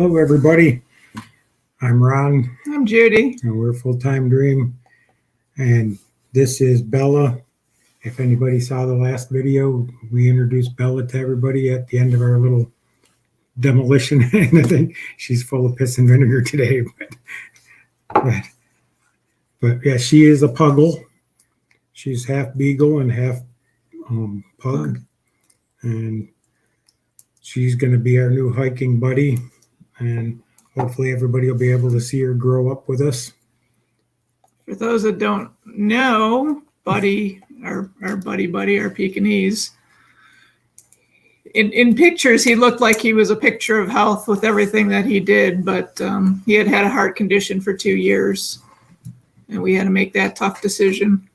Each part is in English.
Hello, everybody. I'm Ron. I'm Judy. And we're Full-Time Dream. And this is Bella. If anybody saw the last video, we introduced Bella to everybody at the end of our little demolition. And I think she's full of piss and vinegar today. But yeah, she is a puggle. She's half beagle and half pug. And she's going to be our new hiking buddy. And hopefully everybody will be able to see her grow up with us. For those that don't know, Buddy, our buddy, our Pekingese, in pictures, he looked like he was a picture of health with everything that he did, but he had a heart condition for 2 years, and we had to make that tough decision.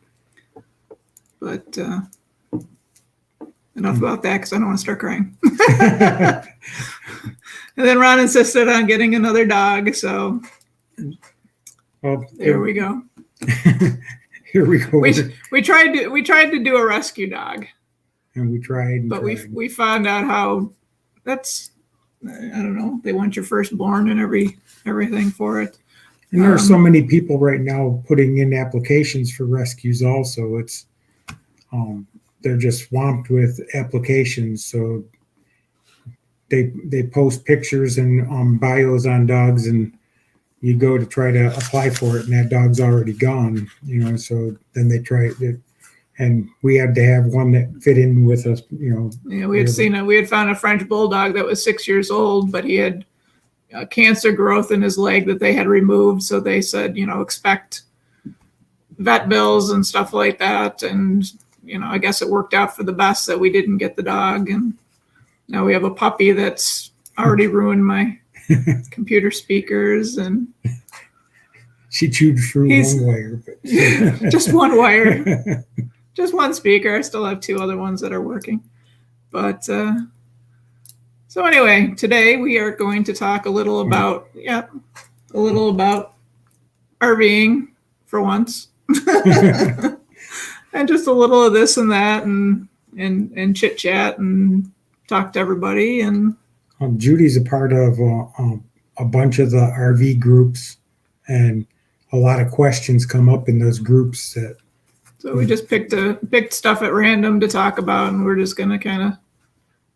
But enough about that, because I don't want to start crying. And then Ron insisted on getting another dog, so there we go. Here we go. We tried to do a rescue dog, and we tried, but we found out how that's, I don't know. They want your firstborn and everything for it. And there are so many people right now putting in applications for rescues. Also, it's they're just swamped with applications. So they post pictures and bios on dogs, and you go to try to apply for it, and that dog's already gone. So then they try it, and we had to have one that fit in with us. Yeah, we had found a French bulldog that was 6 years old, but he had cancer growth in his leg that they had removed. So they said, expect vet bills and stuff like that. And I guess it worked out for the best that we didn't get the dog, and now we have a puppy that's already ruined my computer speakers, and she chewed through one wire, but just one wire, just one speaker. I still have 2 other ones that are working. But so anyway, today we are going to talk a little about RVing for once, and just a little of this and that, and chit chat and talk to everybody. And Judy's a part of a bunch of the RV groups, and a lot of questions come up in those groups. So we just picked stuff at random to talk about, and we're just going to kind of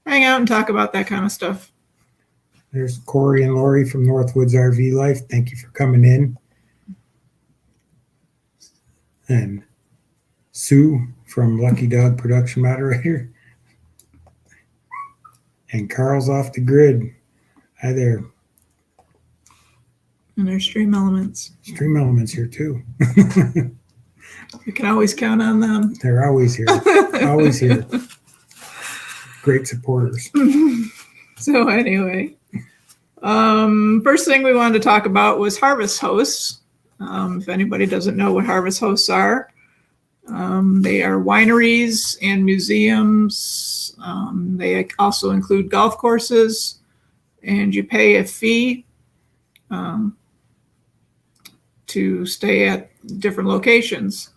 hang out and talk about that kind of stuff. There's Corey and Lori from Northwoods RV Life. Thank you for coming in. And Sue from Lucky Dog Production Moderator. And Carl's off the grid. Hi there. And there's Stream Elements. Stream Elements here too. You can always count on them. They're always here. Always here. Great supporters. So anyway, first thing we wanted to talk about was harvest hosts. If anybody doesn't know what harvest hosts are, they are wineries and museums. They also include golf courses, and you pay a fee to stay at different locations.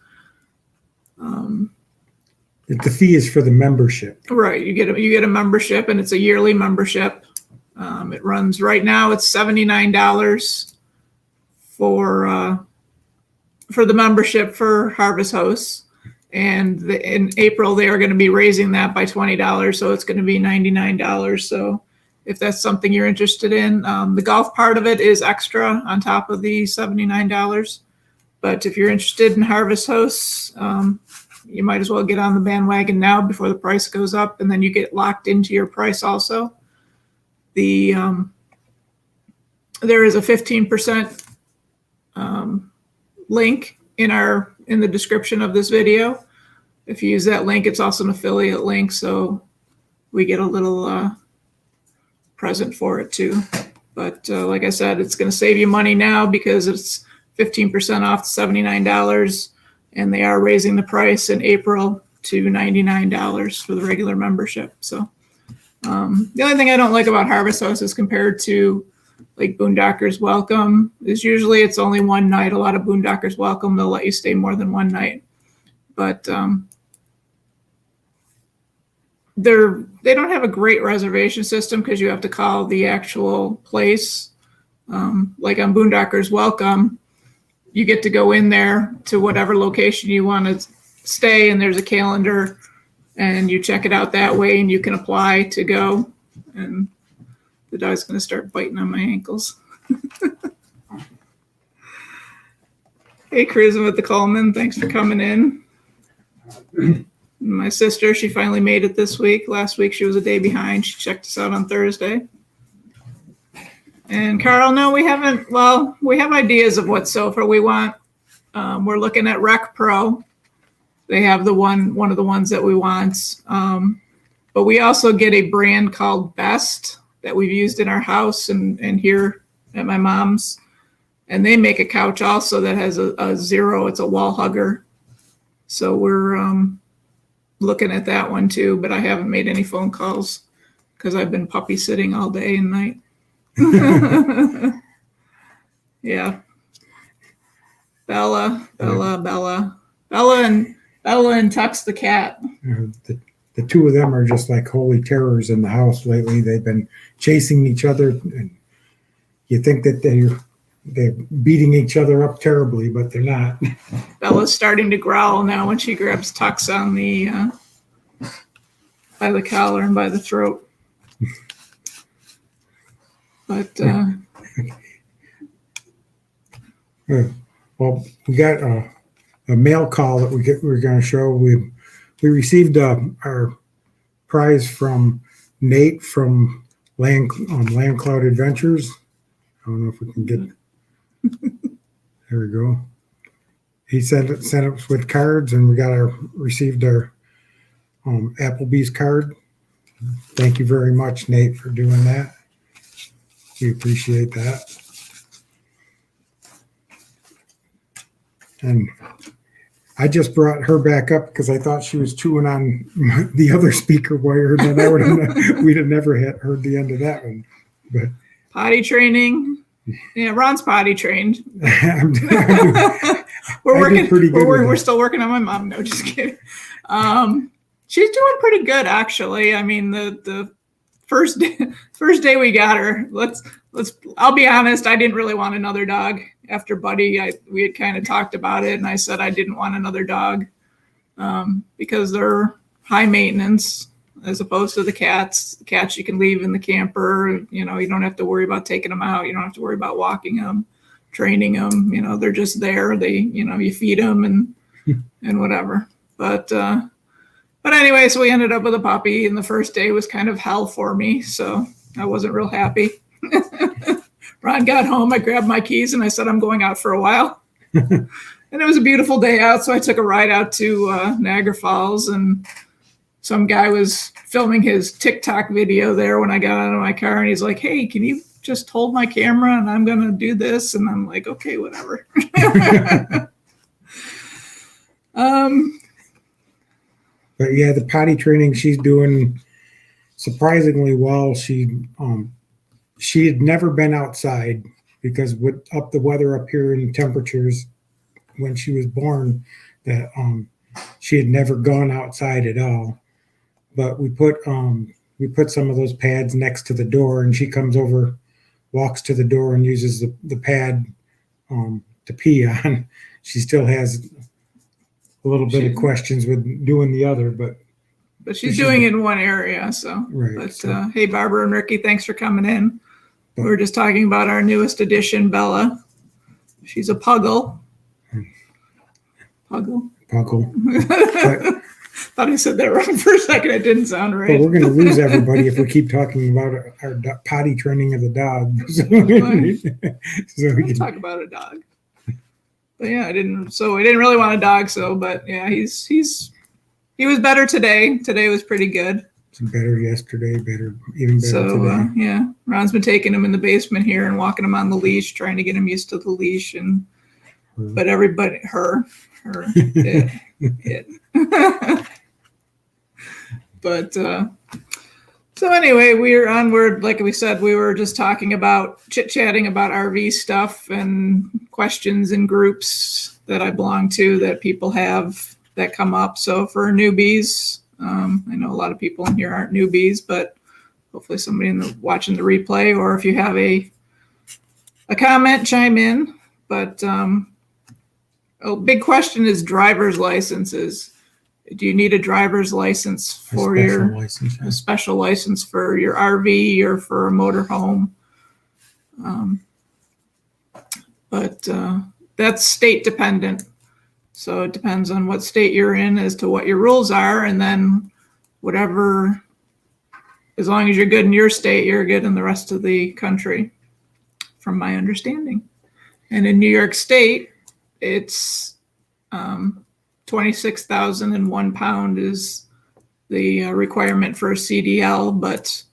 The fee is for the membership. Right. You get a membership, and it's a yearly membership. It runs right now. It's $79 for the membership for Harvest Hosts. And in April, they are going to be raising that by $20. So it's going to be $99. So if that's something you're interested in, the golf part of it is extra on top of the $79. But if you're interested in Harvest Hosts, you might as well get on the bandwagon now before the price goes up, and then you get locked into your price also. There is a 15% link in the description of this video. If you use that link, it's also an affiliate link, so we get a little present for it too. But like I said, it's going to save you money now because it's 15% off to $79, and they are raising the price in April to $99 for the regular membership. So the only thing I don't like about Harvest Hosts is compared to like Boondockers Welcome is usually it's only one night. A lot of Boondockers Welcome, they'll let you stay more than one night. But they don't have a great reservation system because you have to call the actual place. Like on Boondockers Welcome, you get to go in there to whatever location you want to stay, and there's a calendar, and you check it out that way, and you can apply to go. And the dog's going to start biting on my ankles. Hey, cruising with the Coleman. Thanks for coming in. My sister, she finally made it this week. Last week she was a day behind. She checked us out on Thursday. And Carl, no, we haven't. Well, we have ideas of what sofa we want. We're looking at Rec Pro. They have one of the ones that we want. But we also get a brand called Best that we've used in our house and here at my mom's. And they make a couch also that has a zero. It's a wall hugger. So we're looking at that one too, but I haven't made any phone calls because I've been puppy sitting all day and night. Yeah. Bella and Tux the cat. The two of them are just like holy terrors in the house lately. They've been chasing each other, and you think that they're beating each other up terribly, but they're not. Bella's starting to growl now when she grabs Tux on the by the collar and by the throat. But well, we got a mail call that we're going to show. We received our prize from Nate from Land Cloud Adventures. I don't know if we can get. There we go. He sent us with cards, and we received our Applebee's card. Thank you very much, Nate, for doing that. We appreciate that. And I just brought her back up because I thought she was chewing on the other speaker wire, and then we'd have never heard the end of that one. But potty training. Yeah, Ron's potty trained. We're still working on my mom. No, just kidding. She's doing pretty good, actually. I mean, the first day we got her, I'll be honest, I didn't really want another dog after Buddy. We had kind of talked about it, and I said I didn't want another dog because they're high maintenance as opposed to the cats. The cats you can leave in the camper. You don't have to worry about taking them out. You don't have to worry about walking them, training them. They're just there. You feed them and whatever. But anyway, so we ended up with a puppy, and the first day was kind of hell for me. So I wasn't real happy. Ron got home. I grabbed my keys and I said, I'm going out for a while. And it was a beautiful day out. So I took a ride out to Niagara Falls, and some guy was filming his TikTok video there when I got out of my car, and he's like, hey, can you just hold my camera and I'm going to do this? And I'm like, okay, whatever. But yeah, the potty training, she's doing surprisingly well. She had never been outside because with the weather up here and temperatures when she was born, that she had never gone outside at all. But we put some of those pads next to the door, and she comes over, walks to the door, and uses the pad to pee on. She still has a little bit of questions with doing the other, but she's doing it in one area. So, right. But hey, Barbara and Ricky, thanks for coming in. We were just talking about our newest addition, Bella. She's a puggle. Puggle. Thought I said that wrong for a second. It didn't sound right. But we're going to lose everybody if we keep talking about our potty training of the dog. So we can talk about a dog. But yeah, I didn't really want a dog. So, but yeah, he was better today. Today was pretty good. Better yesterday, even better today. Yeah, Ron's been taking him in the basement here and walking him on the leash, trying to get him used to the leash, but everybody, it. But so anyway, we're onward. Like we said, we were just talking about chit-chatting about RV stuff and questions in groups that I belong to that people have that come up. So for newbies, I know a lot of people in here aren't newbies, but hopefully somebody watching the replay, or if you have a comment, chime in. But a big question is driver's licenses. Do you need a driver's license for a special license for your RV or for a motorhome? But that's state dependent. So it depends on what state you're in as to what your rules are. And then whatever, as long as you're good in your state, you're good in the rest of the country, from my understanding. And in New York State, it's 26,001 pound is the requirement for a CDL. But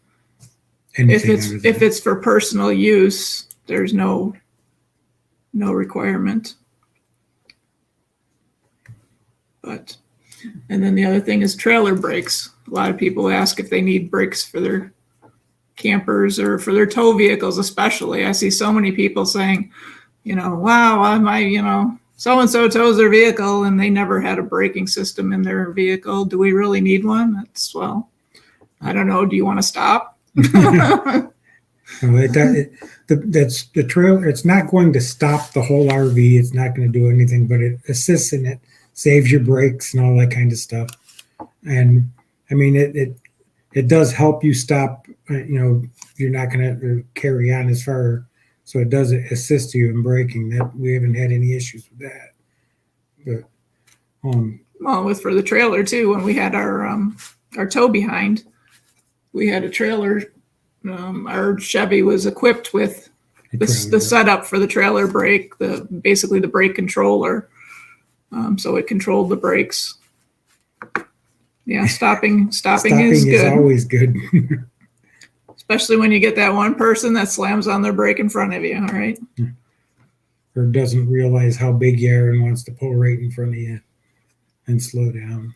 if it's for personal use, there's no requirement. And then the other thing is trailer brakes. A lot of people ask if they need brakes for their campers or for their tow vehicles, especially. I see so many people saying, wow, so-and-so tows their vehicle and they never had a braking system in their vehicle. Do we really need one? I don't know. Do you want to stop? That's the trailer. It's not going to stop the whole RV. It's not going to do anything, but it assists in it, saves your brakes and all that kind of stuff. And I mean, it does help you stop. You're not going to carry on as far, so it does assist you in braking. That we haven't had any issues with that. But well, for the trailer too, when we had our tow behind, we had a trailer. Our Chevy was equipped with the setup for the trailer brake, basically the brake controller. So it controlled the brakes. Yeah, stopping is good. Always good. Especially when you get that one person that slams on their brake in front of you, all right? Or doesn't realize how big you are and wants to pull right in front of you and slow down.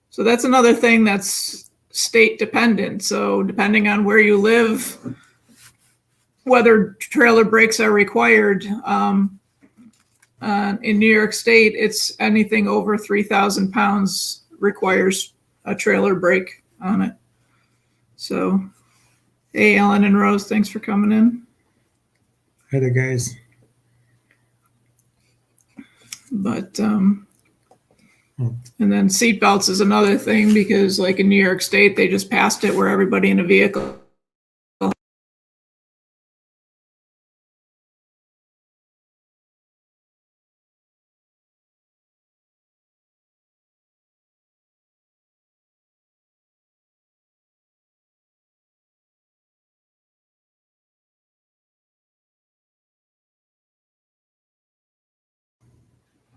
So that's another thing that's state dependent. So depending on where you live, whether trailer brakes are required. In New York State, it's anything over 3,000 pounds requires a trailer brake on it. So, hey, Ellen and Rose, thanks for coming in. Hi there, guys. But, and then seat belts is another thing, because like in New York State, they just passed it where everybody in a vehicle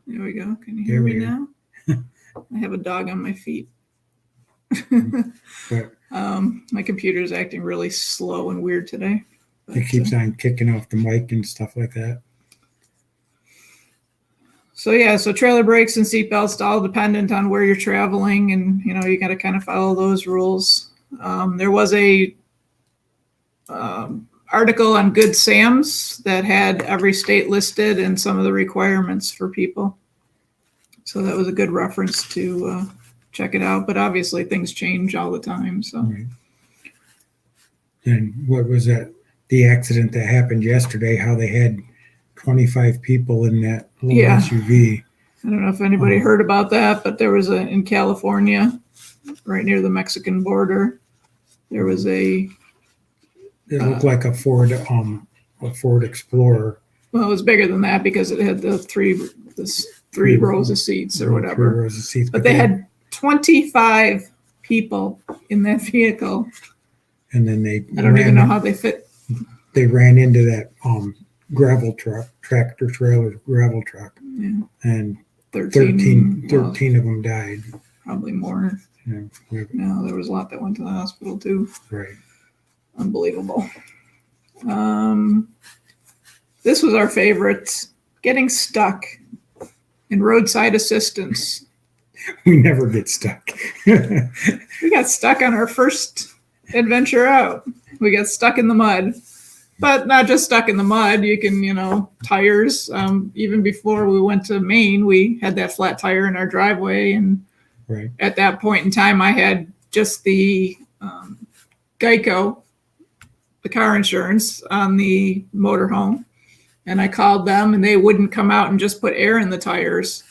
There we go. Can you hear me now? I have a dog on my feet. My computer is acting really slow and weird today. It keeps on kicking off the mic and stuff like that. So yeah, so trailer brakes and seat belts, all dependent on where you're traveling, and you got to kind of follow those rules. There was a article on Good Sam's that had every state listed and some of the requirements for people. So that was a good reference to check it out. But obviously things change all the time. So. Right. And what was that? The accident that happened yesterday, how they had 25 people in that little SUV. I don't know if anybody heard about that, but there was in California, right near the Mexican border, there was it looked like a Ford Explorer. Well, it was bigger than that because it had the three rows of seats or whatever. 3 rows of seats. But they had 25 people in that vehicle. And then I don't even know how they fit. They ran into that gravel truck, tractor trailer gravel truck. Yeah. And 13 of them died. Probably more. Yeah. No, there was a lot that went to the hospital too. Right. Unbelievable. This was our favorite, getting stuck in roadside assistance. We never get stuck. We got stuck on our first adventure out. We got stuck in the mud, but not just stuck in the mud. You can, tires. Even before we went to Maine, we had that flat tire in our driveway, and Right. At that point in time, I had just the Geico, the car insurance on the motorhome. And I called them and they wouldn't come out and just put air in the tires.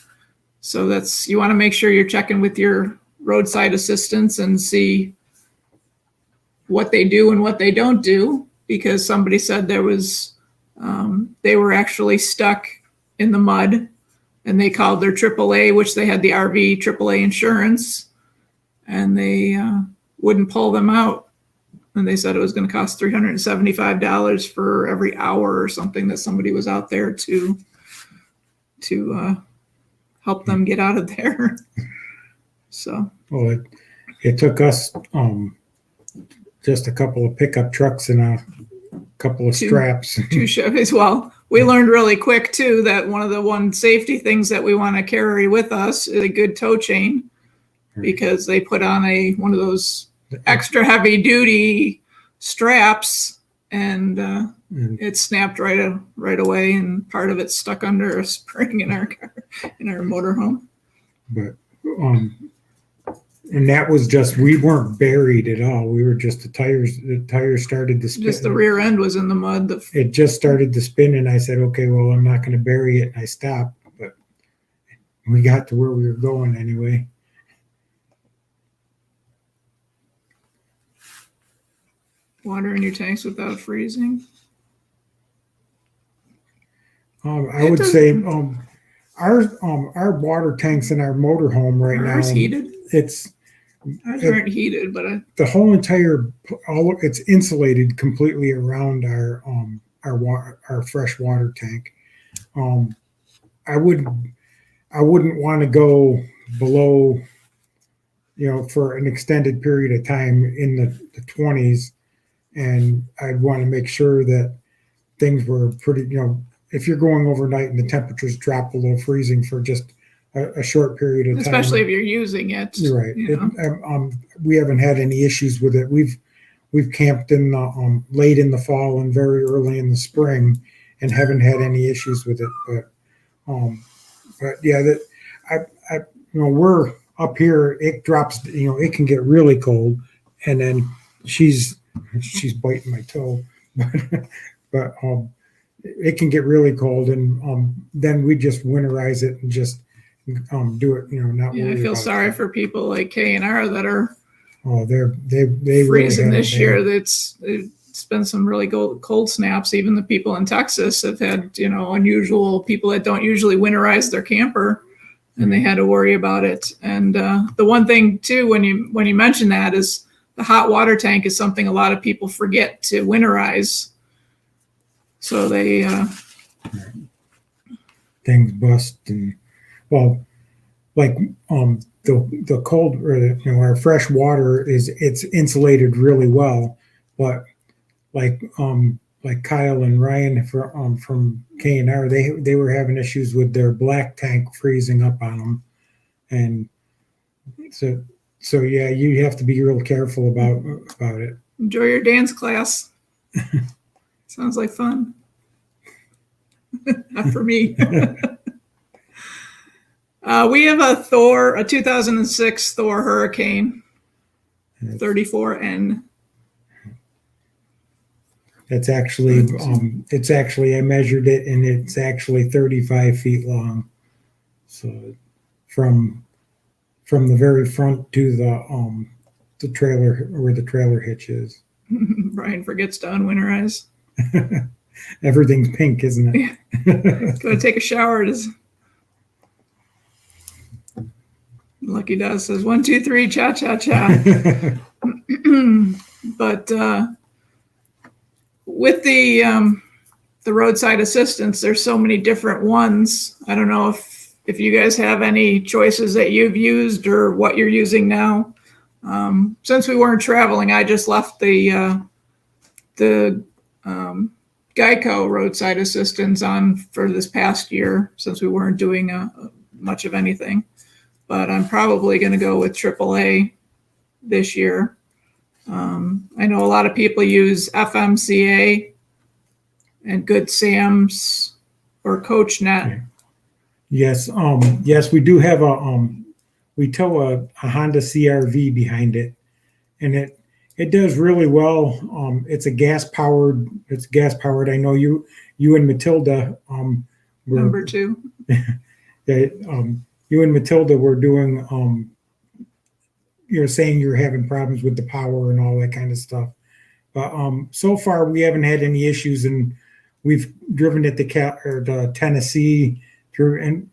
So you want to make sure you're checking with your roadside assistants and see what they do and what they don't do, because somebody said they were actually stuck in the mud and they called their AAA, which they had the RV AAA insurance, and they wouldn't pull them out. And they said it was going to cost $375 for every hour or something that somebody was out there to help them get out of there. So. Well, it took us just a couple of pickup trucks and a couple of straps. 2 Chevys. Well, we learned really quick too that one of the safety things that we want to carry with us is a good tow chain, because they put on one of those extra heavy duty straps and it snapped right away, and part of it stuck under a spring in our car, in our motorhome. But and that was just, we weren't buried at all. We were just the tires started to spin. Just the rear end was in the mud. It just started to spin, and I said, okay, well, I'm not going to bury it. And I stopped, but we got to where we were going anyway. Water in your tanks without freezing? I would say our water tanks in our motorhome right now. Ours heated? Ours aren't heated, but the whole it's insulated completely around our fresh water tank. I wouldn't want to go below, for an extended period of time in the 20s, and I'd want to make sure that things were pretty, if you're going overnight and the temperatures drop below freezing for just a short period of time. Especially if you're using it. You're right. We haven't had any issues with it. We've camped in late in the fall and very early in the spring, and haven't had any issues with it. But yeah, we're up here. It drops. It can get really cold, and then she's biting my toe, but it can get really cold, and then we just winterize it and just do it. Not worry I feel about sorry it. for people like K&R that are they freezing really this year. It's been some really cold snaps. Even the people in Texas have had unusual people that don't usually winterize their camper, and they had to worry about it. And the one thing too, when you mention that, is the hot water tank is something a lot of people forget to winterize. So they things bust, and like the cold, or our fresh water it's insulated really well, but like Kyle and Ryan from K&R, they were having issues with their black tank freezing up on them, and so yeah, you have to be real careful about it. Enjoy your dance class. Sounds like fun. Not for me. We have a 2006 Thor Hurricane 34N. It's actually I measured it, and it's actually 35 feet long. So from the very front to the trailer, where the trailer hitch is. Brian forgets to unwinterize. Everything's pink, isn't it? Yeah. Go to take a shower. Lucky Does says 1, 2, 3, cha cha cha. But with the roadside assistance, there's so many different ones. I don't know if you guys have any choices that you've used or what you're using now. Since we weren't traveling, I just left the Geico roadside assistance on for this past year, since we weren't doing much of anything. But I'm probably going to go with AAA this year. I know a lot of people use FMCA and Good Sam's or CoachNet. Yes, yes, we do have we tow a Honda CRV behind it, and it does really well. It's gas powered. I know you and Matilda were Number 2. you and Matilda were doing you're saying you're having problems with the power and all that kind of stuff. But so far we haven't had any issues, and we've driven it to Tennessee through. And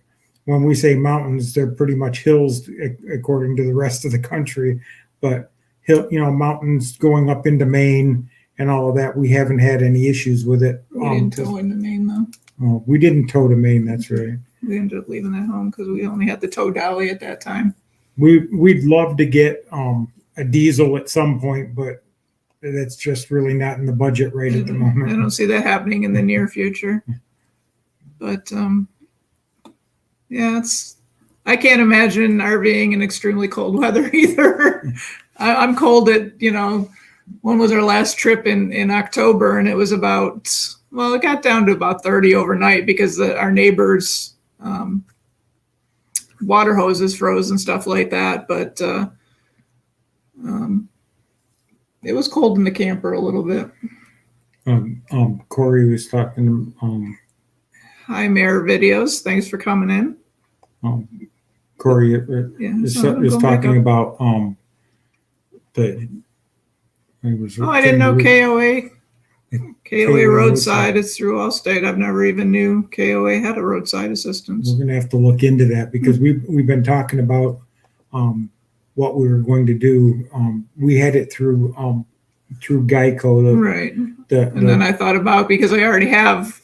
when we say mountains, they're pretty much hills according to the rest of the country. But mountains going up into Maine and all of that, we haven't had any issues with it. We didn't tow into Maine though. Oh, we didn't tow to Maine. That's right. We ended up leaving that home because we only had the tow dolly at that time. We'd love to get a diesel at some point, but that's just really not in the budget right at the moment. I don't see that happening in the near future. But yeah, I can't imagine RVing in extremely cold weather either. I'm cold at, when was our last trip in October, and it was about, well, it got down to about 30 overnight because our neighbors' water hoses froze and stuff like that. But it was cold in the camper a little bit. Corey was talking. Hi, Mayor Videos. Thanks for coming in. Corey is talking about the. I didn't know KOA. KOA roadside is through Allstate. I've never even knew KOA had a roadside assistance. We're going to have to look into that because we've been talking about what we were going to do. We had it through Geico, right? And then I thought about, because I already have,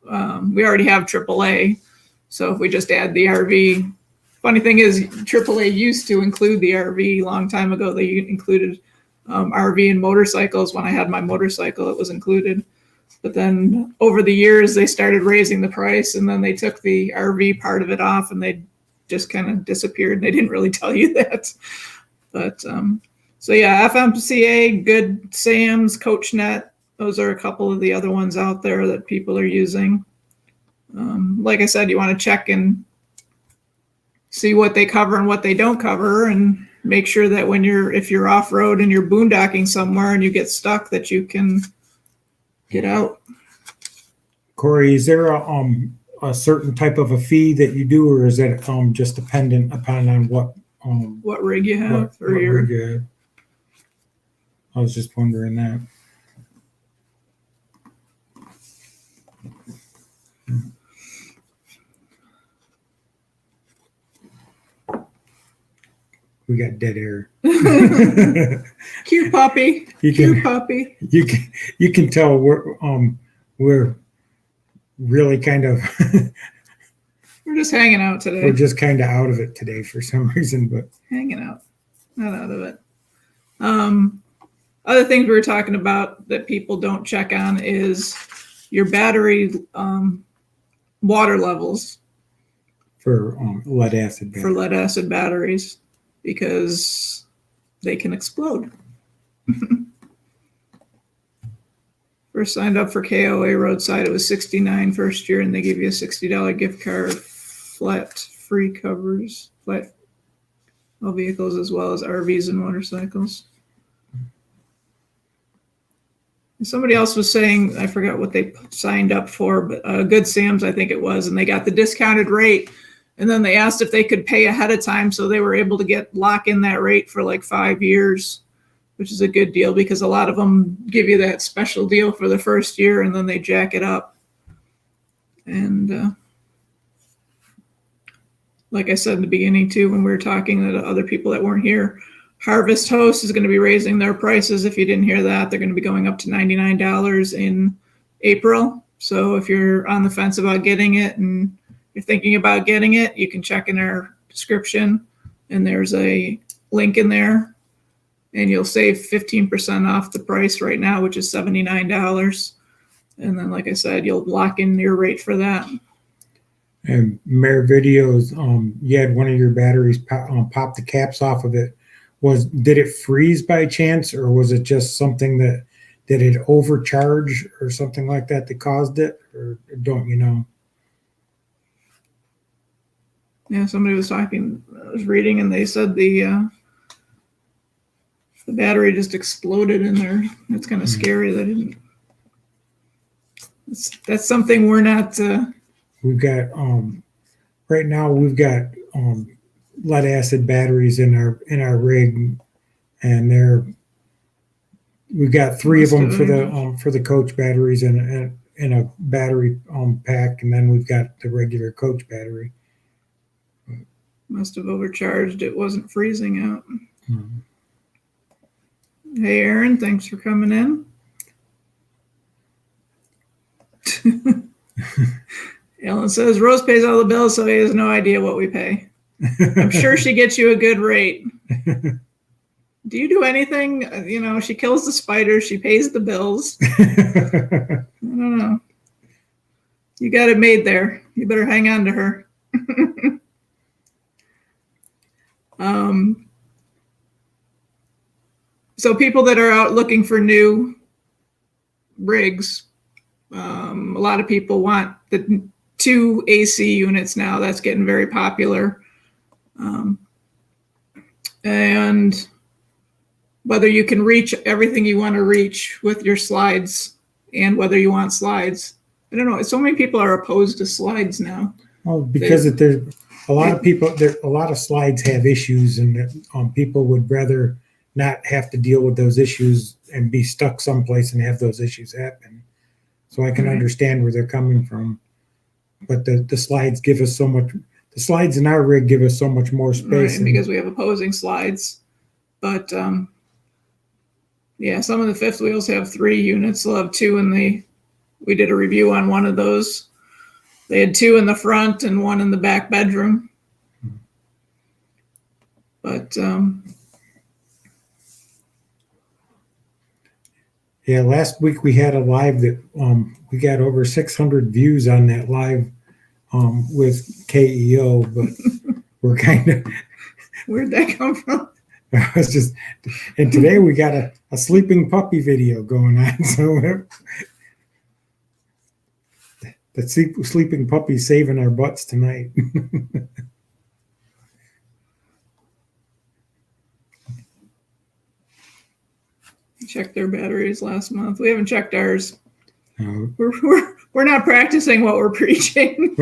we already have AAA, so if we just add the RV. Funny thing is, AAA used to include the RV a long time ago. They included RV and motorcycles. When I had my motorcycle, it was included. But then over the years, they started raising the price, and then they took the RV part of it off, and they just kind of disappeared. They didn't really tell you that. But so yeah, FMCA, Good Sam's, CoachNet. Those are a couple of the other ones out there that people are using. Like I said, you want to check and see what they cover and what they don't cover, and make sure that if you're off-road and you're boondocking somewhere and you get stuck, that you can get out. Corey, is there a certain type of a fee that you do, or is that just dependent upon on what rig you have? Rig you have? I was just wondering that. We got dead air. Cute puppy. Cute puppy. You can tell we're really kind of we're just hanging out today. We're just kind of out of it today for some reason, but hanging out, not out of it. Other things we were talking about that people don't check on is your battery water levels for lead acid batteries. For lead acid batteries, because they can explode. First signed up for KOA roadside, it was $69 first year, and they give you a $60 gift card, flat free covers, flat all vehicles as well as RVs and motorcycles. And somebody else was saying, I forgot what they signed up for, but Good Sam's, I think it was, and they got the discounted rate. And then they asked if they could pay ahead of time, so they were able to lock in that rate for like 5 years, which is a good deal because a lot of them give you that special deal for the first year and then they jack it up. And like I said in the beginning too, when we were talking to other people that weren't here, Harvest Host is going to be raising their prices. If you didn't hear that, they're going to be going up to $99 in April. So if you're on the fence about getting it and you're thinking about getting it, you can check in our description and there's a link in there and you'll save 15% off the price right now, which is $79. And then, like I said, you'll lock in your rate for that. And Mayor Videos, you had one of your batteries pop the caps off of it. Did it freeze by chance, or was it just something that did it overcharge or something like that caused it, or don't you know? Yeah, somebody was talking, I was reading, and they said the battery just exploded in there. It's kind of scary. That didn't. That's something we're not. We've got right now we've got lead acid batteries in our rig, and we've got 3 of them for the coach batteries and a battery pack, and then we've got the regular coach battery. Must have overcharged. It wasn't freezing out. Hey, Aaron, thanks for coming in. Ellen says Rose pays all the bills, so he has no idea what we pay. I'm sure she gets you a good rate. Do you do anything? You know, she kills the spiders. She pays the bills. I don't know. You got it made there. You better hang on to her. So people that are out looking for new rigs, a lot of people want the 2 AC units now. That's getting very popular. And whether you can reach everything you want to reach with your slides and whether you want slides. I don't know. So many people are opposed to slides now. Well, because there's a lot of people, a lot of slides have issues, and people would rather not have to deal with those issues and be stuck someplace and have those issues happen. So I can understand where they're coming from. But the slides give us so much. The slides in our rig give us so much more space. Right, because we have opposing slides. But yeah, some of the fifth wheels have 3 units. They'll have 2 in the. We did a review on one of those. They had 2 in the front and 1 in the back bedroom. But yeah, last week we had a live that we got over 600 views on that live with KEO, but we're kind of. Where'd that come from? It's just, and today we got a sleeping puppy video going on. So the sleeping puppy saving our butts tonight. Checked their batteries last month. We haven't checked ours. We're not practicing what we're preaching.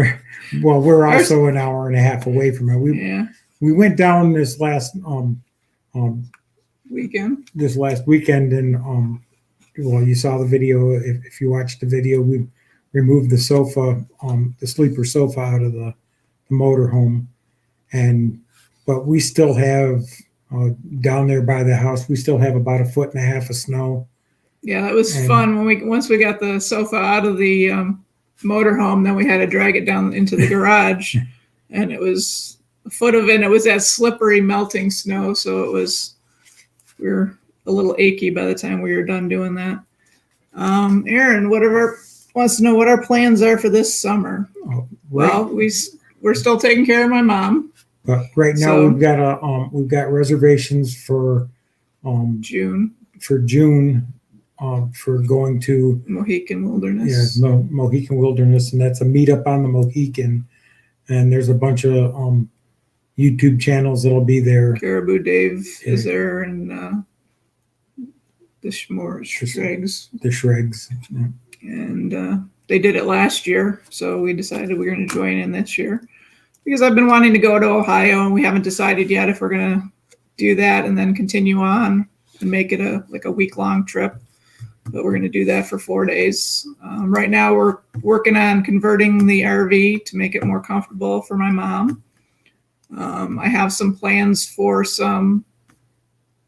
We're also an hour and a half away from it. We went down this last weekend. This last weekend, and you saw the video. If you watched the video, we removed the sofa, the sleeper sofa, out of the motorhome, but we still have down there by the house. We still have about 1.5 foot of snow. Yeah, that was fun when once we got the sofa out of the motorhome. Then we had to drag it down into the garage, and it was a foot of it. And it was that slippery, melting snow, so we were a little achy by the time we were done doing that. Aaron, wants to know what our plans are for this summer. Well, we're still taking care of my mom. But right now we've got reservations for June. For June, for going to Mohican Wilderness. Yeah, Mohican Wilderness, and that's a meetup on the Mohican. And there's a bunch of YouTube channels that'll be there. Caribou Dave is there, and the Shregs. The Shregs. Yeah. And they did it last year, so we decided we're going to join in this year. Because I've been wanting to go to Ohio, and we haven't decided yet if we're going to do that and then continue on and make it a week-long trip. But we're going to do that for 4 days. Right now, we're working on converting the RV to make it more comfortable for my mom. I have some plans for some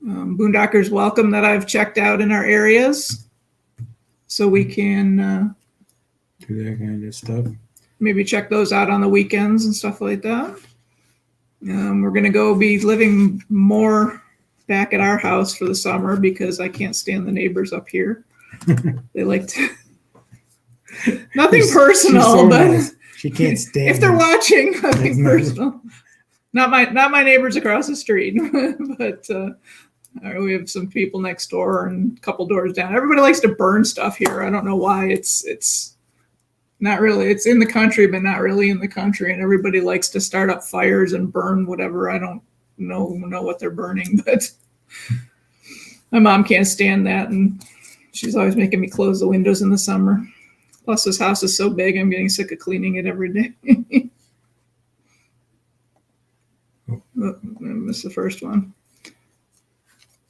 Boondockers Welcome that I've checked out in our areas, so we can do that kind of stuff. Maybe check those out on the weekends and stuff like that. We're going to go be living more back at our house for the summer because I can't stand the neighbors up here. They like to. Nothing personal, so but nice. She can't stand. If they're watching, nothing personal. Not my neighbors across the street, but we have some people next door and a couple doors down. Everybody likes to burn stuff here. I don't know why. It's Not really. It's in the country, but not really in the country. And everybody likes to start up fires and burn whatever. I don't know what they're burning, but my mom can't stand that. And she's always making me close the windows in the summer. Plus, this house is so big, I'm getting sick of cleaning it every day. Oh, I missed the first one.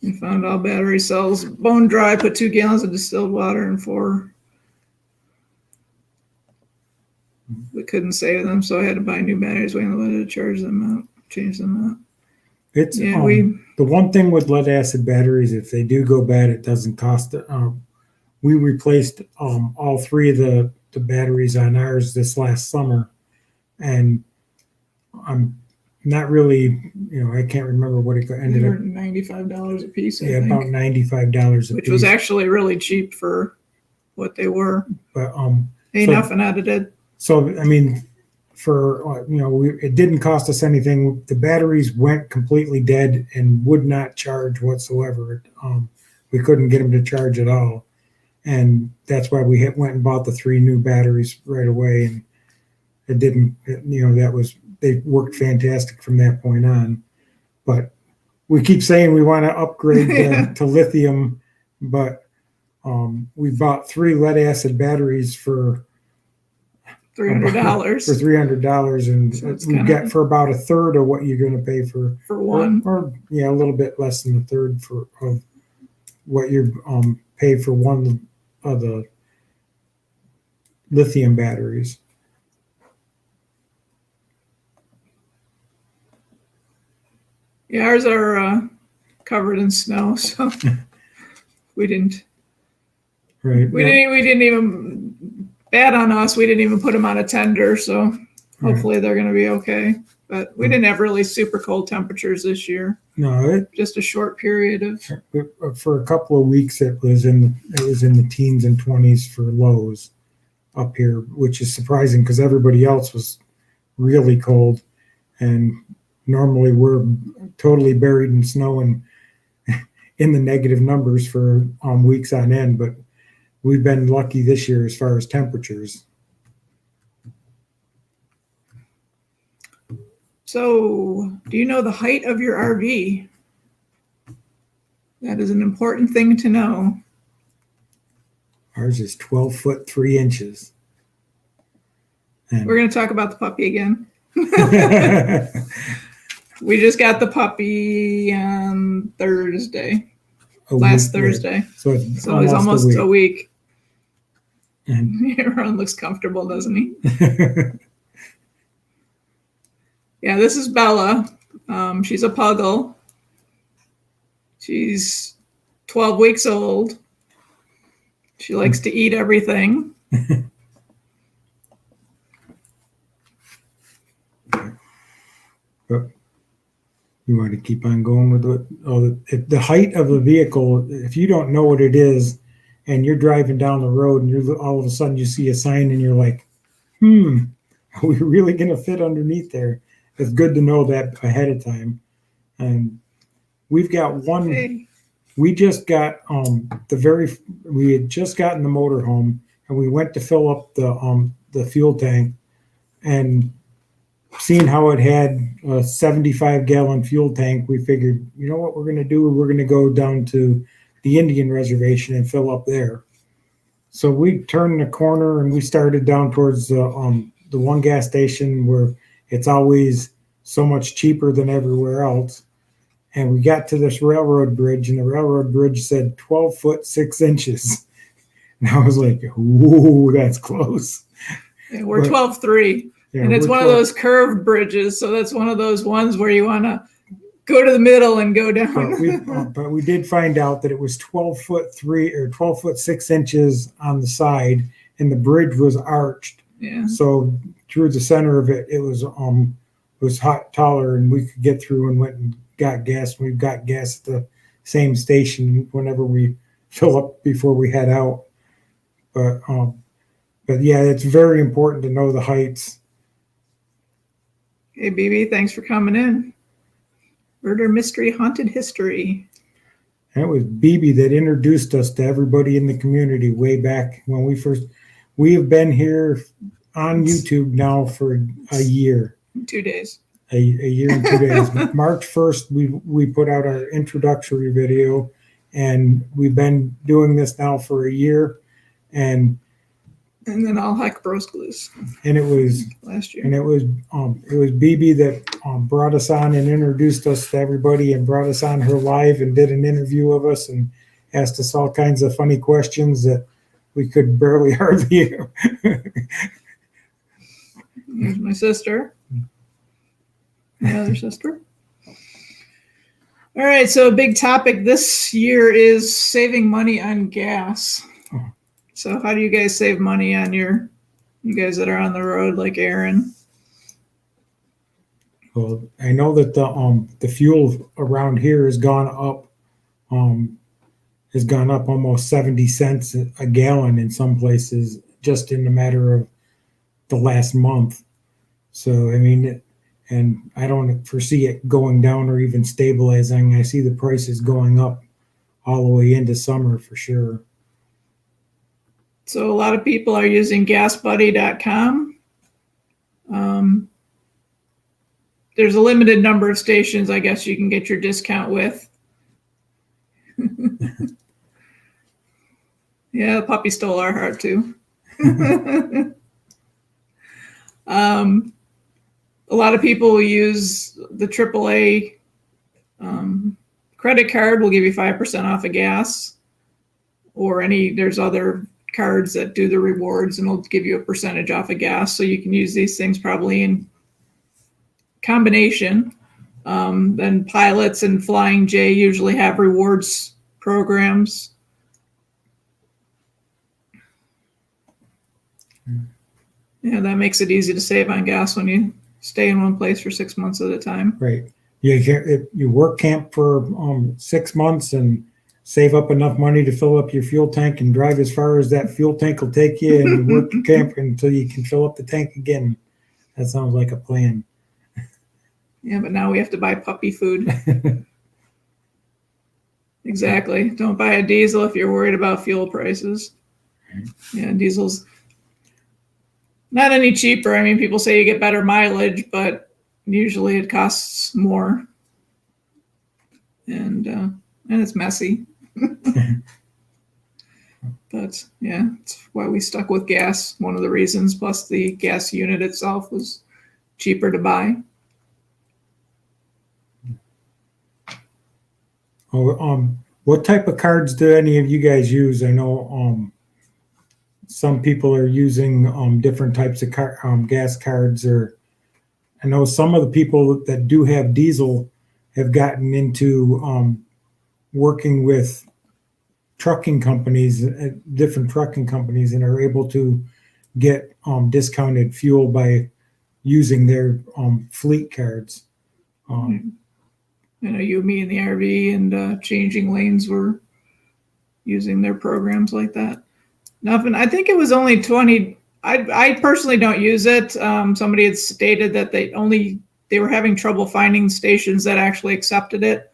We found all battery cells bone dry, put 2 gallons of distilled water and 4. We couldn't save them, so I had to buy new batteries. We wanted to charge them out, change them out. It's the one thing with lead acid batteries, if they do go bad, it doesn't cost. We replaced all 3 of the batteries on ours this last summer, and I'm not really, I can't remember what it ended up. $95 a piece. Yeah, about $95 a piece, which was actually really cheap for what they were. But ain't nothing out of it. So I mean, for it didn't cost us anything. The batteries went completely dead and would not charge whatsoever. We couldn't get them to charge at all, and that's why we went and bought the 3 new batteries right away. And it didn't, they worked fantastic from that point on. But we keep saying we want to upgrade to lithium, but we bought 3 lead acid batteries for $300. For $300, and so we get for about a third of what you're going to pay for one, or a little bit less than a third of what you pay for one of the lithium batteries. Yeah, ours are covered in snow, so we didn't. Right. We didn't even. Bad on us. We didn't even put them on a tender, so hopefully they're going to be okay. But we didn't have really super cold temperatures this year. No, just a short period of. For a couple of weeks, it was in the teens and 20s for lows up here, which is surprising because everybody else was really cold, and normally we're totally buried in snow and in the negative numbers for weeks on end, but we've been lucky this year as far as temperatures. So, do you know the height of your RV? That is an important thing to know. Ours is 12 foot 3 inches. And we're going to talk about the puppy again. We just got the puppy on Thursday. Last Thursday. So it's almost a week. Ron looks comfortable, doesn't he? Yeah, this is Bella. She's a puggle. She's 12 weeks old. She likes to eat everything. You want to keep on going with the height of the vehicle. If you don't know what it is, and you're driving down the road, and all of a sudden you see a sign, and you're like, are we really going to fit underneath there? It's good to know that ahead of time. And we've got one. Hey. We just got we had just gotten the motorhome, and we went to fill up the fuel tank, and seeing how it had a 75-gallon fuel tank, we figured, you know what we're going to do? We're going to go down to the Indian reservation and fill up there. So we turned the corner and we started down towards the one gas station where it's always so much cheaper than everywhere else. And we got to this railroad bridge, and the railroad bridge said 12 foot 6 inches. And I was like, whoa, that's close. Yeah, we're 12.3. Yeah, and it's one of those curved bridges, so that's one of those ones where you want to go to the middle and go down. But we did find out that it was 12 foot 3 or 12 foot 6 inches on the side, and the bridge was arched. Yeah. So through the center of it, it was taller, and we could get through and went and got gas. We've got gas at the same station whenever we fill up before we head out. But yeah, it's very important to know the heights. Hey, BB, thanks for coming in. Murder Mystery Haunted History. And it was BB that introduced us to everybody in the community way back when we have been here on YouTube now for a year. 2 days. A year and 2 days. March 1st, we put out our introductory video, and we've been doing this now for a year. And then all heck broke loose. And it was last year. And it was BB that brought us on and introduced us to everybody and brought us on her live and did an interview of us and asked us all kinds of funny questions that we could barely hardly. Here's my sister. My other sister. All right, so a big topic this year is saving money on gas. So how do you guys save money on you guys that are on the road, like Aaron? Well, I know that the fuel around here has gone up almost 70 cents a gallon in some places just in a matter of the last month. So, I mean, and I don't foresee it going down or even stabilizing. I see the prices going up all the way into summer for sure. So a lot of people are using gasbuddy.com. There's a limited number of stations I guess you can get your discount with. Yeah, the puppy stole our heart too. A lot of people use the AAA credit card will give you 5% off of gas, or there's other cards that do the rewards and will give you a percentage off of gas. So you can use these things probably in combination. Then Pilots and Flying J usually have rewards programs. Yeah, that makes it easy to save on gas when you stay in one place for 6 months at a time. Right. You work camp for 6 months and save up enough money to fill up your fuel tank and drive as far as that fuel tank will take you, and you work camp until you can fill up the tank again. That sounds like a plan. Yeah, but now we have to buy puppy food. Exactly. Don't buy a diesel if you're worried about fuel prices. Yeah, diesel's not any cheaper. I mean, people say you get better mileage, but usually it costs more. And it's messy. But yeah, it's why we stuck with gas. One of the reasons, plus the gas unit itself was cheaper to buy. What type of cards do any of you guys use? I know some people are using different types of gas cards, or I know some of the people that do have diesel have gotten into working with trucking companies, different trucking companies, and are able to get discounted fuel by using their fleet cards. I know you, me, and the RV and Changing Lanes were using their programs like that. Nothing. I think it was only 20. I personally don't use it. Somebody had stated that they were having trouble finding stations that actually accepted it.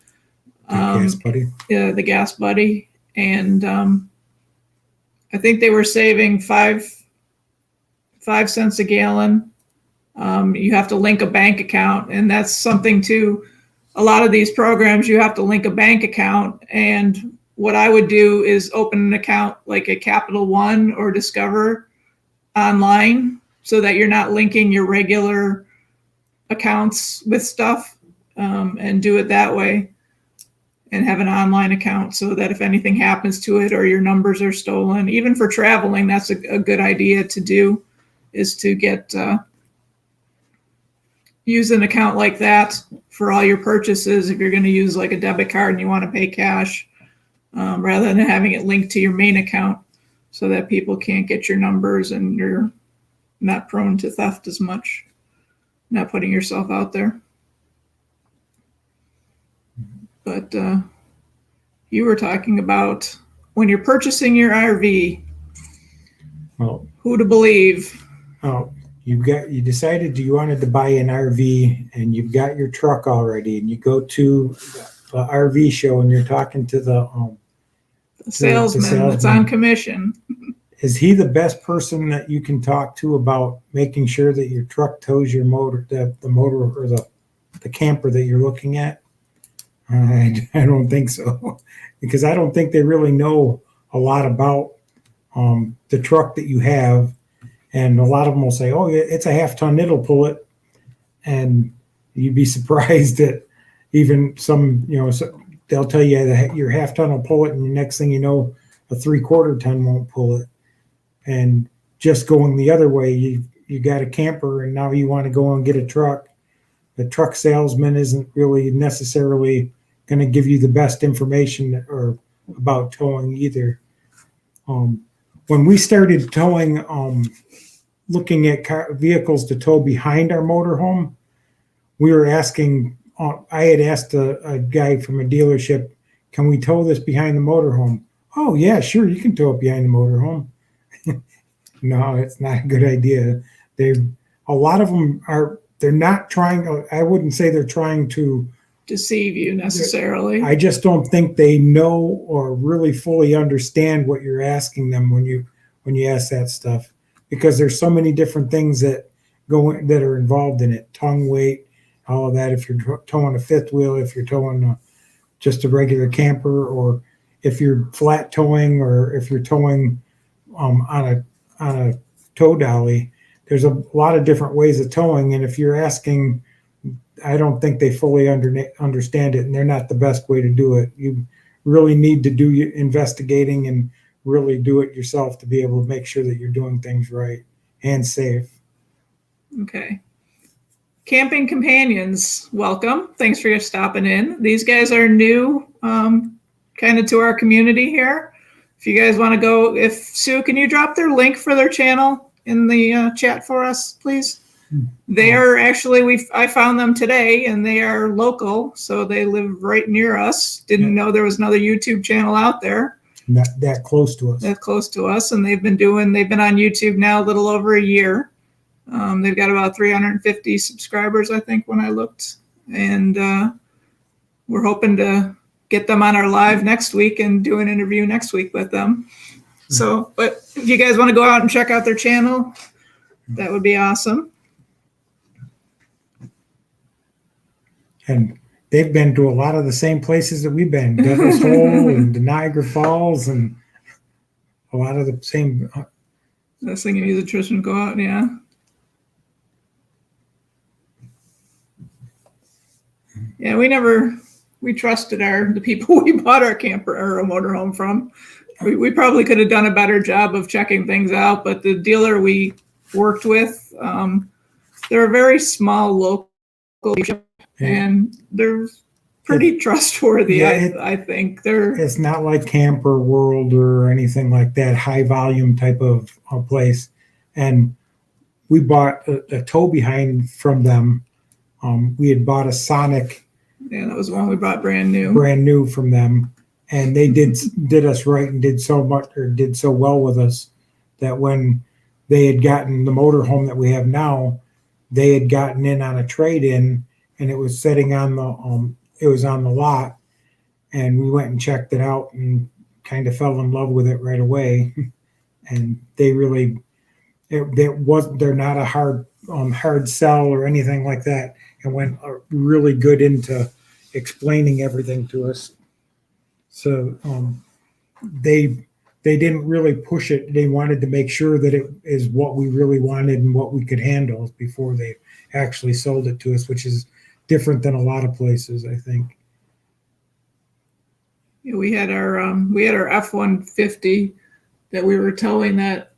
Gas Buddy. Yeah, the Gas Buddy, and I think they were saving 5 cents a gallon. You have to link a bank account, and that's something too. A lot of these programs, you have to link a bank account, and what I would do is open an account like a Capital One or Discover online, so that you're not linking your regular accounts with stuff, and do it that way, and have an online account so that if anything happens to it or your numbers are stolen, even for traveling, that's a good idea to do, is to get use an account like that for all your purchases. If you're going to use like a debit card and you want to pay cash, rather than having it linked to your main account, so that people can't get your numbers and you're not prone to theft as much, not putting yourself out there. But you were talking about when you're purchasing your RV, who to believe. You decided you wanted to buy an RV, and you've got your truck already, and you go to the RV show and you're talking to the salesman that's on commission. is he the best person that you can talk to about making sure that your truck tows your motor, the motor or the camper that you're looking at? I don't think so, because I don't think they really know a lot about the truck that you have. And a lot of them will say, oh, it's a half-ton, it'll pull it. And you'd be surprised that even some, they'll tell you that your half-ton will pull it, and the next thing you know, a 3/4 ton won't pull it. And just going the other way, you got a camper, and now you want to go and get a truck. The truck salesman isn't really necessarily going to give you the best information or about towing either. When we started towing, looking at vehicles to tow behind our motorhome, we were asking, I had asked a guy from a dealership, can we tow this behind the motorhome? Oh, yeah, sure, you can tow it behind the motorhome. No, it's not a good idea. A lot of them they're not trying, I wouldn't say they're trying to deceive you necessarily. I just don't think they know or really fully understand what you're asking them when you ask that stuff, because there's so many different things that are involved in it. Tongue weight, all of that. If you're towing a fifth wheel, if you're towing just a regular camper, or if you're flat towing, or if you're towing on a tow dolly, there's a lot of different ways of towing. And if you're asking, I don't think they fully understand it, and they're not the best way to do it. You really need to do your investigating and really do it yourself to be able to make sure that you're doing things right and safe. Okay. Camping Companions, welcome. Thanks for stopping in. These guys are new kind of to our community here. If you guys want to go, Sue, can you drop their link for their channel in the chat for us, please? They are actually, I found them today, and they are local, so they live right near us. Didn't know there was another YouTube channel out there. Not that close to us. That close to us, and they've been on YouTube now a little over a year. They've got about 350 subscribers, I think, when I looked, and we're hoping to get them on our live next week and do an interview next week with them. So, but if you guys want to go out and check out their channel, that would be awesome. And they've been to a lot of the same places that we've been, Devil's Hole and the Niagara Falls, and a lot of the same. That's thing you use a Tristan go out, yeah. Yeah, we trusted the people we bought our camper or a motorhome from. We probably could have done a better job of checking things out, but the dealer we worked with, they're a very small local dealership, and they're pretty trustworthy. Yeah, I think it's not like Camper World or anything like that, high volume type of place. And we bought a tow behind from them. We had bought a Sonic. Yeah, that was one we bought brand new from them. And they did us right and did so well with us that when they had gotten the motorhome that we have now, they had gotten in on a trade-in, and it was sitting on the lot, and we went and checked it out and kind of fell in love with it right away. And they're not a hard sell or anything like that, and went really good into explaining everything to us. So they didn't really push it. They wanted to make sure that it is what we really wanted and what we could handle before they actually sold it to us, which is different than a lot of places, I think. Yeah, we had our F-150 that we were towing that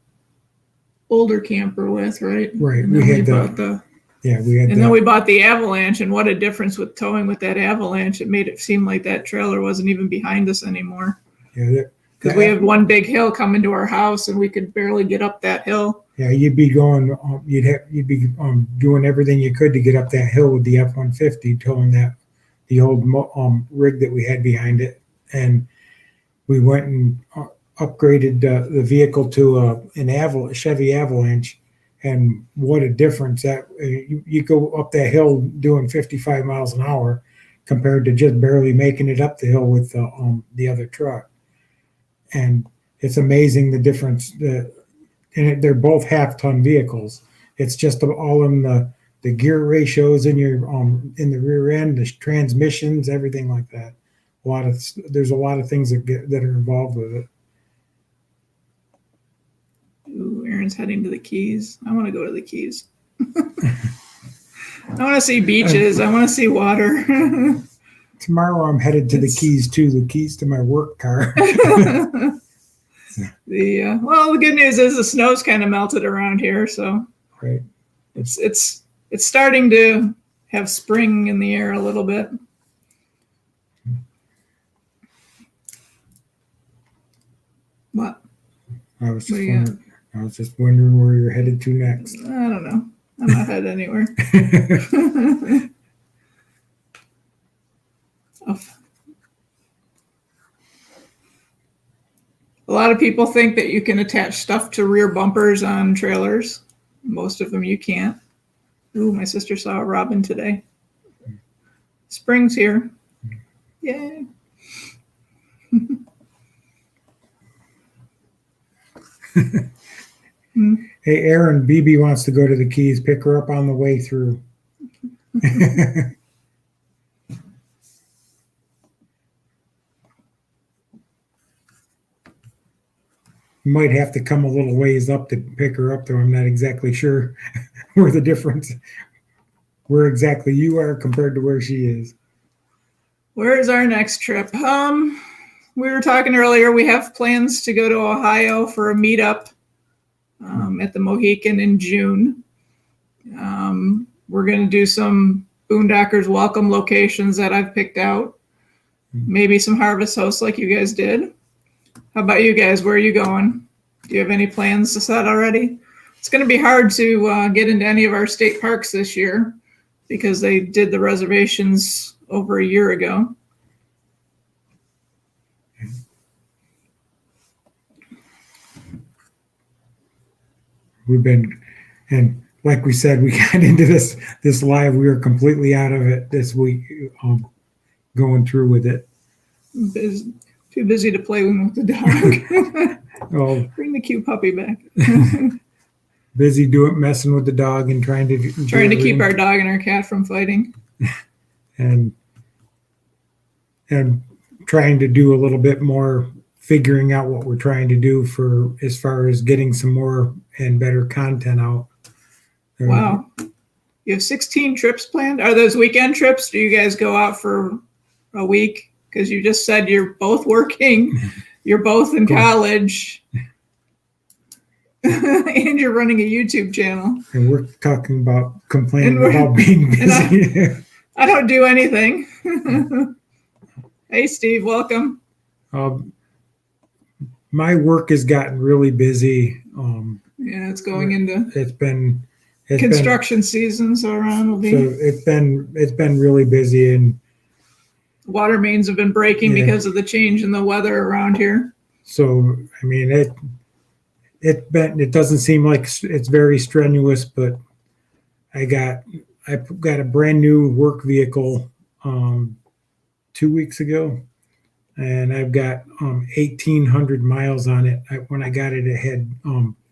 older camper with, right? Right. And then we bought the Avalanche, and what a difference with towing with that Avalanche. It made it seem like that trailer wasn't even behind us anymore. Yeah. Because we have one big hill coming to our house, and we could barely get up that hill. Yeah, you'd be going. You'd be doing everything you could to get up that hill with the F-150, towing the old rig that we had behind it, and we went and upgraded the vehicle to a Chevy Avalanche, and what a difference that you go up that hill doing 55 miles an hour compared to just barely making it up the hill with the other truck. And it's amazing the difference. They're both half-ton vehicles. It's just all in the gear ratios in your in the rear end, the transmissions, everything like that. There's a lot of things that are involved with it. Ooh, Aaron's heading to the Keys. I want to go to the Keys. I want to see beaches. I want to see water. Tomorrow I'm headed to the Keys too. The keys to my work car. Well, the good news is the snow's kind of melted around here, so right. It's starting to have spring in the air a little bit. What? I was just wondering where you're headed to next. I don't know. I'm not headed anywhere. Oh. A lot of people think that you can attach stuff to rear bumpers on trailers. Most of them you can't. Ooh, my sister saw a robin today. Spring's here. Yay. Hey, Aaron, BB wants to go to the Keys. Pick her up on the way through. Might have to come a little ways up to pick her up, though I'm not exactly sure where exactly you are compared to where she is. Where is our next trip? We were talking earlier, we have plans to go to Ohio for a meetup at the Mohican in June. We're going to do some Boondockers welcome locations that I've picked out. Maybe some harvest hosts like you guys did. How about you guys? Where are you going? Do you have any plans to set already? It's going to be hard to get into any of our state parks this year because they did the reservations over a year ago. And like we said, we got into this live. We were completely out of it this week, going through with it. Too busy to play with the dog. Oh, bring the cute puppy back. Busy messing with the dog and trying to keep our dog and our cat from fighting. And trying to do a little bit more figuring out what we're trying to do for as far as getting some more and better content out. Wow. You have 16 trips planned? Are those weekend trips? Do you guys go out for a week? Because you just said you're both working, you're both in college, and you're running a YouTube channel. And we're talking about complaining about being busy. I don't do anything. Hey, Steve, welcome. My work has gotten really busy. Yeah, it's going into it's construction season, so around will be. So it's been really busy, and water mains have been breaking because of the change in the weather around here. So I mean it doesn't seem like it's very strenuous, but I got a brand new work vehicle 2 weeks ago. And I've got 1,800 miles on it. When I got it, it had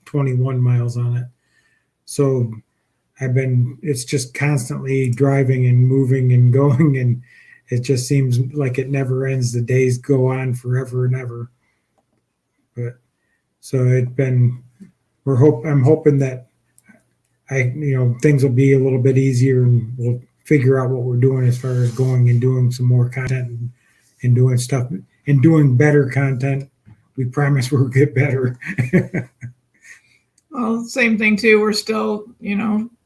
21 miles on it. So it's just constantly driving and moving and going, and it just seems like it never ends. The days go on forever and ever. But so I'm hoping that things will be a little bit easier, and we'll figure out what we're doing as far as going and doing some more content and doing stuff and doing better content. We promise we'll get better. Well, same thing too. We're still,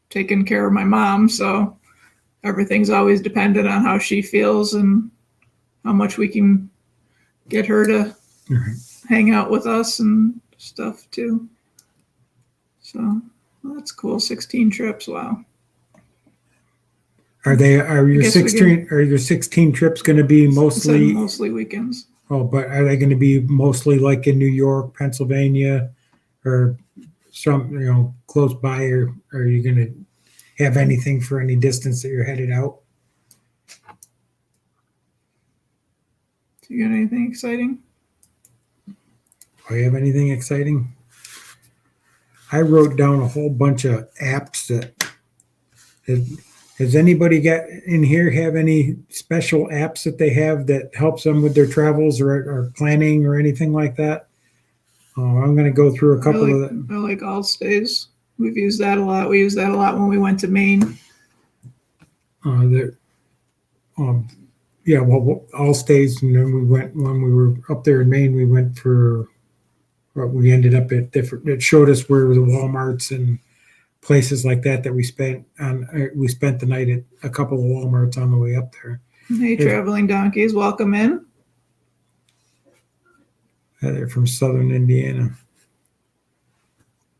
taking care of my mom. So everything's always dependent on how she feels and how much we can get her to hang out with us and stuff too. So that's cool. 16 trips. Wow. Are your 16 trips going to be mostly weekends? Oh, but are they going to be mostly like in New York, Pennsylvania, or some close by, or are you going to have anything for any distance that you're headed out? Do you got anything exciting? Do I have anything exciting? I wrote down a whole bunch of apps that. Has anybody got in here have any special apps that they have that helps them with their travels or planning or anything like that? I'm going to go through a couple of them. I like All Stays. We've used that a lot. We used that a lot when we went to Maine. Yeah, well, All Stays, and then we went when we were up there in Maine. We went for. We ended up at different. It showed us where the WalMarts and places like that we spent on. We spent the night at a couple of WalMarts on the way up there. Hey, traveling donkeys, welcome in. They're from Southern Indiana.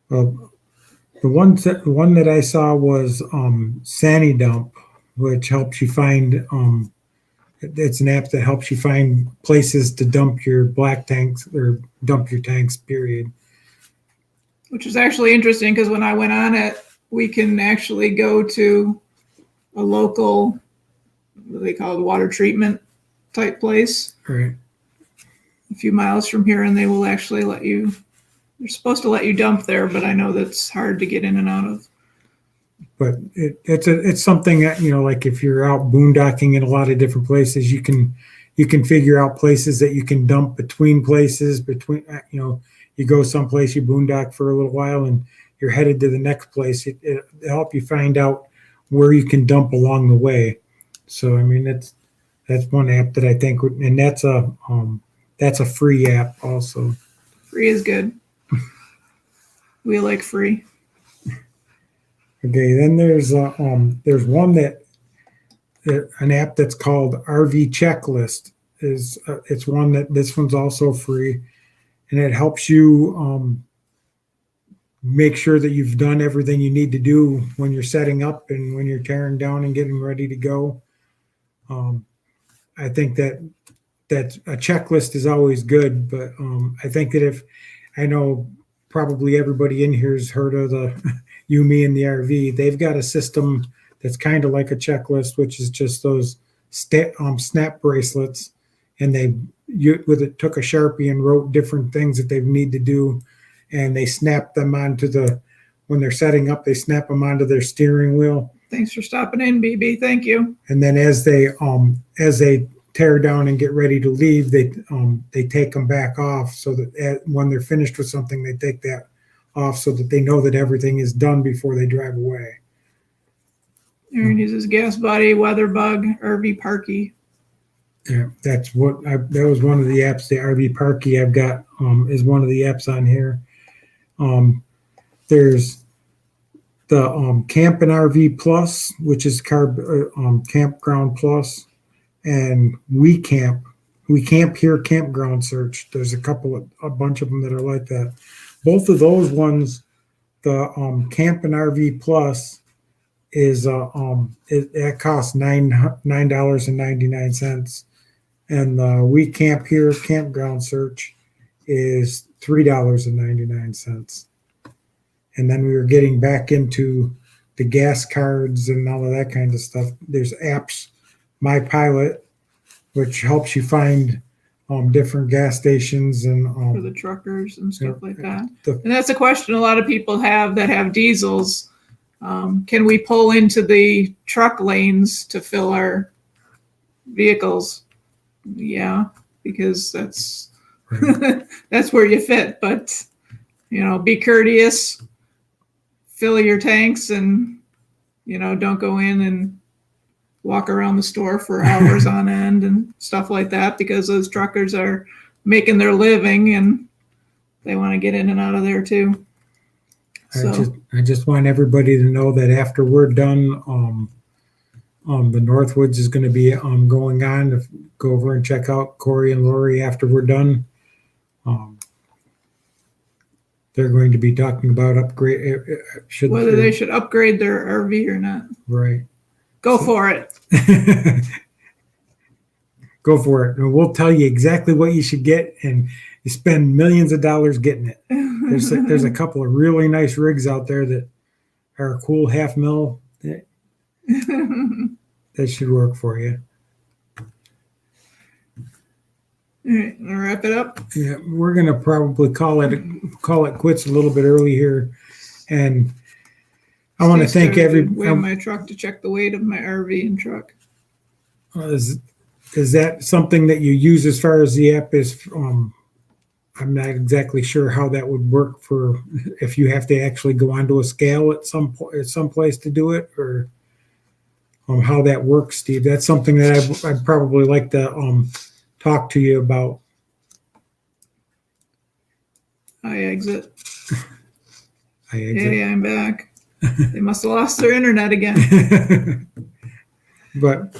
Well, the one that I saw was Sandy Dump, which helps you find. It's an app that helps you find places to dump your black tanks or dump your tanks. Period. Which is actually interesting because when I went on it, we can actually go to a local, what they call it, water treatment type place. Right. A few miles from here, and they will actually let you. They're supposed to let you dump there, but I know that's hard to get in and out of. But it's something that, like if you're out boondocking in a lot of different places, you can figure out places that you can dump between places. You go someplace, you boondock for a little while, and you're headed to the next place. It help you find out where you can dump along the way. So I mean that's one app that I think would, and that's a free app also. Free is good. We like free. Okay, then there's one that an app that's called RV Checklist. It's one that this one's also free, and it helps you make sure that you've done everything you need to do when you're setting up and when you're tearing down and getting ready to go. I think that a checklist is always good, but I think that I know probably everybody in here has heard of the You, Me, and the RV. They've got a system that's kind of like a checklist, which is just those snap bracelets, and took a Sharpie and wrote different things that they need to do, and they snap them when they're setting up, they snap them onto their steering wheel. Thanks for stopping in, BB. Thank you. And then as they tear down and get ready to leave, they take them back off, so that when they're finished with something, they take that off so that they know that everything is done before they drive away. Aaron uses Gas Buddy, Weatherbug, RV Parky. Yeah, that was one of the apps. The RV Parky I've got is one of the apps on here. There's the Camp and RV Plus, which is Campground Plus, and We Camp Here Campground Search. There's a bunch of them that are like that. Both of those ones, the Camp and RV Plus is it costs $9.99, and the We Camp Here Campground Search is $3.99. And then we were getting back into the gas cards and all of that kind of stuff. There's apps, My Pilot, which helps you find different gas stations and for the truckers and stuff like that. And that's a question a lot of people have that have diesels. Can we pull into the truck lanes to fill our vehicles? Yeah, because that's right. That's where you fit. But be courteous, fill your tanks, and don't go in and walk around the store for hours on end and stuff like that, because those truckers are making their living and they want to get in and out of there too. I just want everybody to know that after we're done, the Northwoods is going to be going on to go over and check out Corey and Lori after we're done. They're going to be talking about whether they should upgrade their RV or not. Right. Go for it. Go for it. And we'll tell you exactly what you should get, and you spend millions of dollars getting it. There's a couple of really nice rigs out there that are a cool $500,000. That should work for you. All right, I'll wrap it up. Yeah, we're gonna probably call it quits a little bit early here, and I want to thank Weigh my truck to check the weight of my RV and truck. Is that something that you use as far as the app is? I'm not exactly sure how that would work for if you have to actually go onto a scale at some place to do it, or how that works, Steve. That's something that I'd probably like to talk to you about. I exit. I exit. Hey, I'm back. They must have lost their internet again. But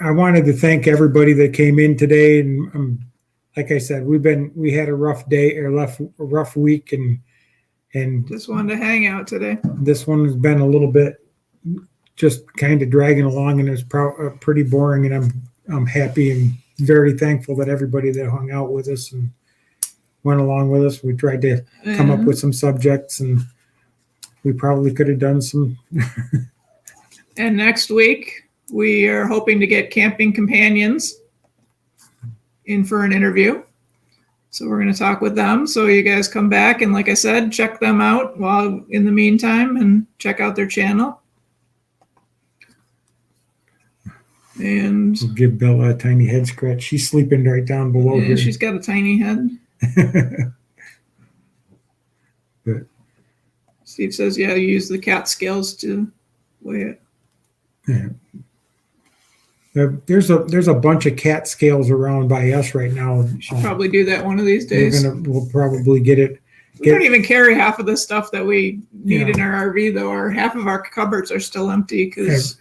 I wanted to thank everybody that came in today, and like I said, we had a rough day or a rough week, and just wanted to hang out today. This one has been a little bit just kind of dragging along, and it's pretty boring. And I'm happy and very thankful that everybody that hung out with us and went along with us. We tried to come up with some subjects, and we probably could have done some. And next week we are hoping to get Camping Companions in for an interview. So we're going to talk with them. So you guys come back, and like I said, check them out while in the meantime, and check out their channel. And we'll give Bella a tiny head scratch. She's sleeping right down below here. She's got a tiny head. But Steve says, yeah, you use the cat scales to weigh it. Yeah. There's a bunch of cat scales around by us right now. You should probably do that one of these days. We'll probably get it. We don't even carry half of the stuff that we need in our RV, though. Half of our cupboards are still empty.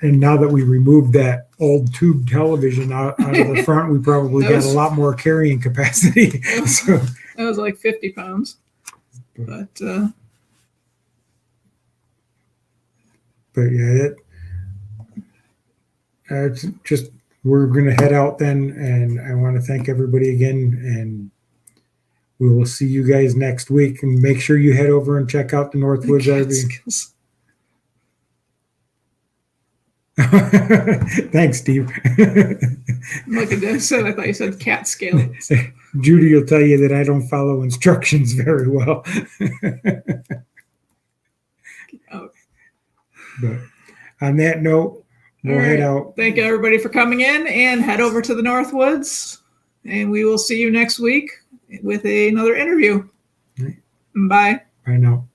And now that we removed that old tube television out of the front, we probably got a lot more carrying capacity. So that was like 50 pounds. But yeah, it's just, we're going to head out then, and I want to thank everybody again, and we will see you guys next week. And make sure you head over and check out the Northwoods RV. Thanks, Steve. Like I said, I thought you said cat scales. Judy will tell you that I don't follow instructions very well. But on that note, we'll head out. Thank you, everybody, for coming in, and head over to the Northwoods, and we will see you next week with another interview. Right. Bye. Bye now.